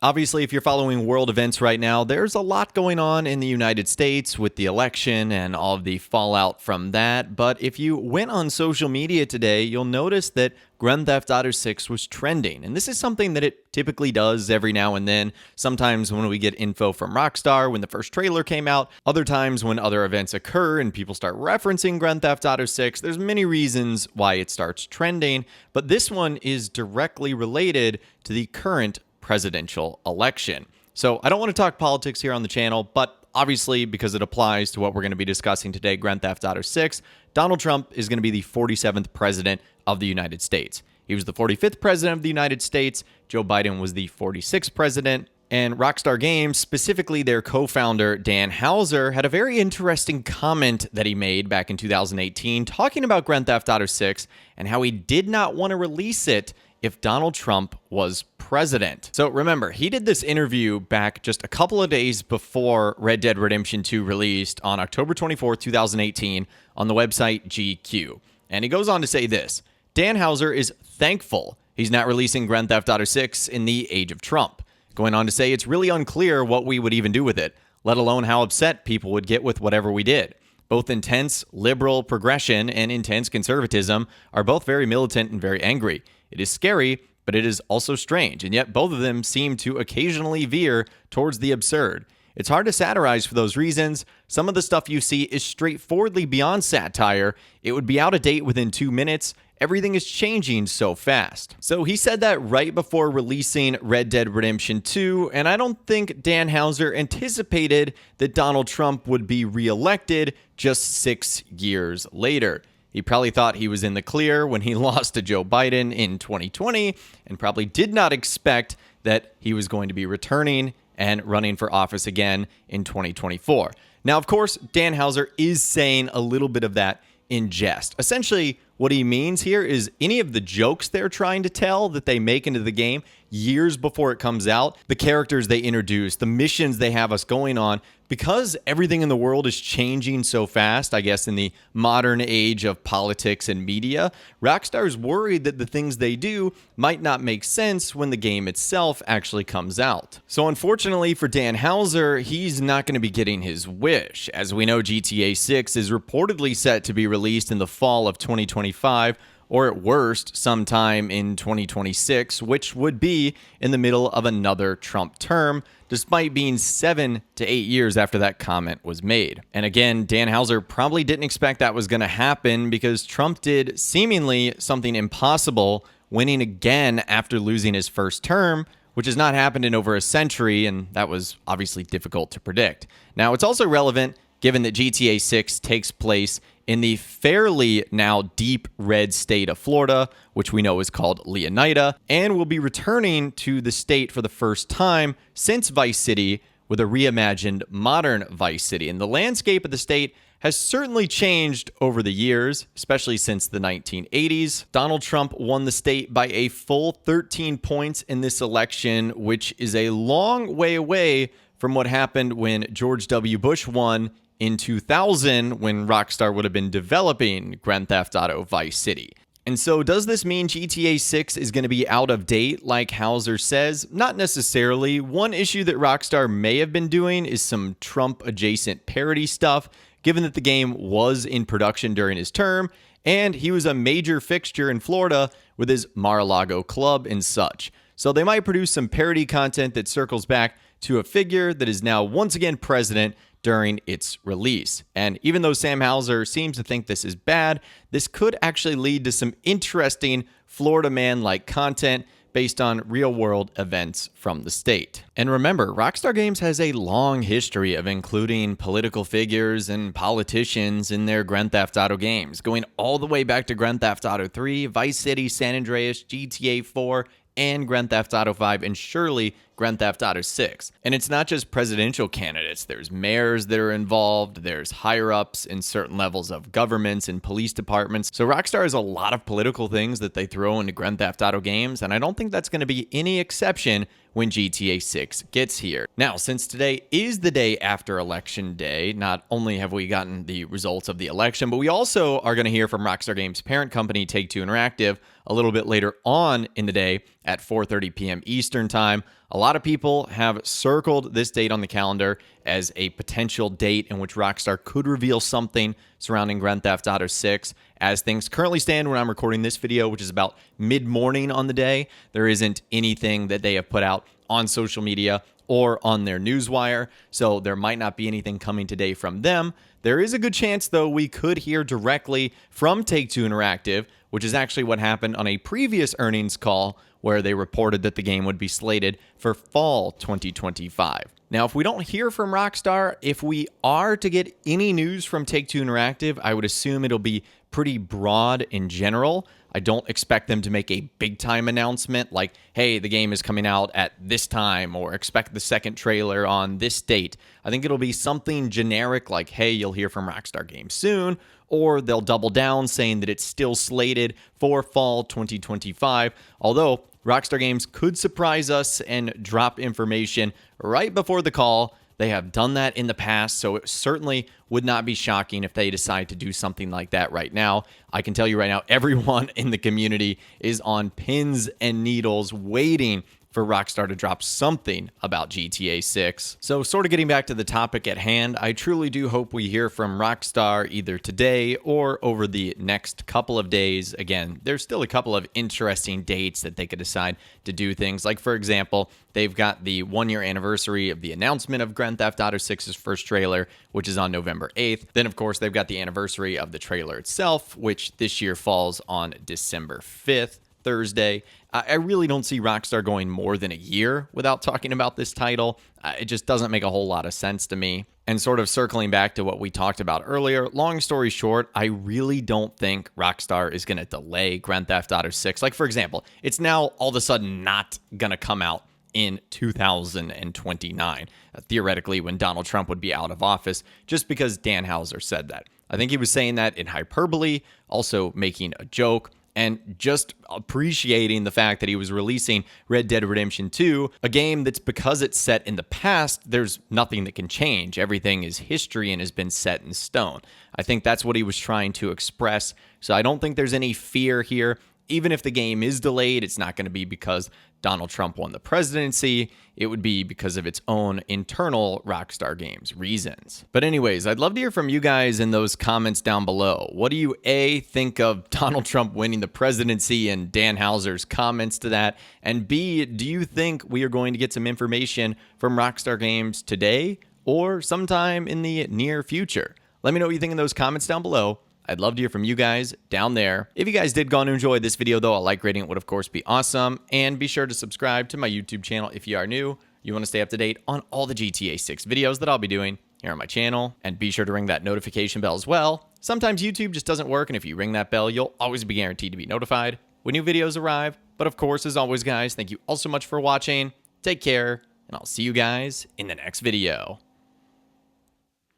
Obviously, if you're following world events right now, there's a lot going on in the United States with the election and all of the fallout from that. But if you went on social media today, you'll notice that Grand Theft Auto 6 was trending. And this is something that it typically does every now and then. Sometimes when we get info from Rockstar when the first trailer came out, other times when other events occur and people start referencing Grand Theft Auto 6, there's many reasons why it starts trending. But this one is directly related to the current presidential election. So I don't want to talk politics here on the channel, but obviously because it applies to what we're going to be discussing today, Grand Theft Auto 6, Donald Trump is going to be the 47th president of the United States. He was the 45th president of the United States. Joe Biden was the 46th president. And Rockstar Games, specifically their co-founder Dan Houser, had a very interesting comment that he made back in 2018 talking about Grand Theft Auto 6 and how he did not want to release it if Donald Trump was president. So remember, he did this interview back just a couple of days before Red Dead Redemption 2 released on October 24, 2018 on the website GQ. And he goes on to say this: Dan Houser is thankful he's not releasing Grand Theft Auto 6 in the age of Trump. Going on to say it's really unclear what we would even do with it, let alone how upset people would get with whatever we did. Both intense liberal progression and intense conservatism are both very militant and very angry. It is scary, but it is also strange, and yet both of them seem to occasionally veer towards the absurd. It's hard to satirize for those reasons. Some of the stuff you see is straightforwardly beyond satire. It would be out of date within 2 minutes. Everything is changing so fast. So he said that right before releasing Red Dead Redemption 2, and I don't think Dan Houser anticipated that Donald Trump would be reelected just 6 years later. He probably thought he was in the clear when he lost to Joe Biden in 2020 and probably did not expect that he was going to be returning and running for office again in 2024. Now, of course, Dan Houser is saying a little bit of that in jest. Essentially, what he means here is any of the jokes they're trying to tell that they make into the game years before it comes out, the characters they introduce, the missions they have us going on, because everything in the world is changing so fast, I guess in the modern age of politics and media, Rockstar is worried that the things they do might not make sense when the game itself actually comes out. So unfortunately for Dan Houser, he's not going to be getting his wish. As we know, GTA 6 is reportedly set to be released in the fall of 2025, or at worst, sometime in 2026, which would be in the middle of another Trump term, despite being 7 to 8 years after that comment was made. And again, Dan Houser probably didn't expect that was going to happen because Trump did seemingly something impossible, winning again after losing his first term, which has not happened in over a century, and that was obviously difficult to predict. Now, it's also relevant given that GTA 6 takes place in the fairly now deep red state of Florida, which we know is called Leonida, and will be returning to the state for the first time since Vice City with a reimagined modern Vice City. And the landscape of the state has certainly changed over the years, especially since the 1980s. Donald Trump won the state by a full 13 points in this election, which is a long way away from what happened when George W. Bush won in 2000, when Rockstar would have been developing Grand Theft Auto Vice City. And so does this mean GTA 6 is going to be out of date like Houser says? Not necessarily. One issue that Rockstar may have been doing is some Trump-adjacent parody stuff, given that the game was in production during his term, and he was a major fixture in Florida with his Mar-a-Lago club and such. So they might produce some parody content that circles back to a figure that is now once again president during its release. And even though Sam Houser seems to think this is bad, this could actually lead to some interesting Florida man-like content based on real-world events from the state. And remember, Rockstar Games has a long history of including political figures and politicians in their Grand Theft Auto games, going all the way back to Grand Theft Auto 3, Vice City, San Andreas, GTA 4, and Grand Theft Auto 5, and surely Grand Theft Auto 6. And it's not just presidential candidates. There's mayors that are involved. There's higher-ups in certain levels of governments and police departments. So Rockstar has a lot of political things that they throw into Grand Theft Auto games, and I don't think that's going to be any exception when GTA 6 gets here. Now, since today is the day after Election Day, not only have we gotten the results of the election, but we also are going to hear from Rockstar Games' parent company, Take-Two Interactive, a little bit later on in the day at 4:30 p.m. Eastern Time. A lot of people have circled this date on the calendar as a potential date in which Rockstar could reveal something surrounding Grand Theft Auto 6. As things currently stand when I'm recording this video, which is about mid-morning on the day, there isn't anything that they have put out on social media or on their newswire, so there might not be anything coming today from them. There is a good chance, though, we could hear directly from Take-Two Interactive, which is actually what happened on a previous earnings call where they reported that the game would be slated for fall 2025. Now, if we don't hear from Rockstar, if we are to get any news from Take-Two Interactive, I would assume it'll be pretty broad in general. I don't expect them to make a big-time announcement like, hey, the game is coming out at this time, or expect the second trailer on this date. I think it'll be something generic like, hey, you'll hear from Rockstar Games soon, or they'll double down saying that it's still slated for fall 2025, although Rockstar Games could surprise us and drop information right before the call. They have done that in the past, so it certainly would not be shocking if they decide to do something like that right now. I can tell you right now, everyone in the community is on pins and needles waiting for Rockstar to drop something about GTA 6. So sort of getting back to the topic at hand, I truly do hope we hear from Rockstar either today or over the next couple of days. Again, there's still a couple of interesting dates that they could decide to do things. Like, for example, they've got the 1-year anniversary of the announcement of Grand Theft Auto 6's first trailer, which is on November 8th. Then, of course, they've got the anniversary of the trailer itself, which this year falls on December 5th. Thursday. I really don't see Rockstar going more than a year without talking about this title. It just doesn't make a whole lot of sense to me. And sort of circling back to what we talked about earlier, long story short, I really don't think Rockstar is going to delay Grand Theft Auto 6. Like, for example, it's now all of a sudden not going to come out in 2029, theoretically when Donald Trump would be out of office, just because Dan Houser said that. I think he was saying that in hyperbole, also making a joke, and just appreciating the fact that he was releasing Red Dead Redemption 2, a game that's, because it's set in the past, there's nothing that can change. Everything is history and has been set in stone. I think that's what he was trying to express, so I don't think there's any fear here. Even if the game is delayed, it's not going to be because Donald Trump won the presidency. It would be because of its own internal Rockstar Games reasons. But anyways, I'd love to hear from you guys in those comments down below. What do you, A, think of Donald Trump winning the presidency and Dan Houser's comments to that? And B, do you think we are going to get some information from Rockstar Games today or sometime in the near future? Let me know what you think in those comments down below. I'd love to hear from you guys down there. If you guys did go on to enjoy this video, though, a like rating would, of course, be awesome. And be sure to subscribe to my YouTube channel if you are new. You want to stay up to date on all the GTA 6 videos that I'll be doing here on my channel. And be sure to ring that notification bell as well. Sometimes YouTube just doesn't work, and if you ring that bell, you'll always be guaranteed to be notified when new videos arrive. But of course, as always, guys, thank you all so much for watching. Take care, and I'll see you guys in the next video.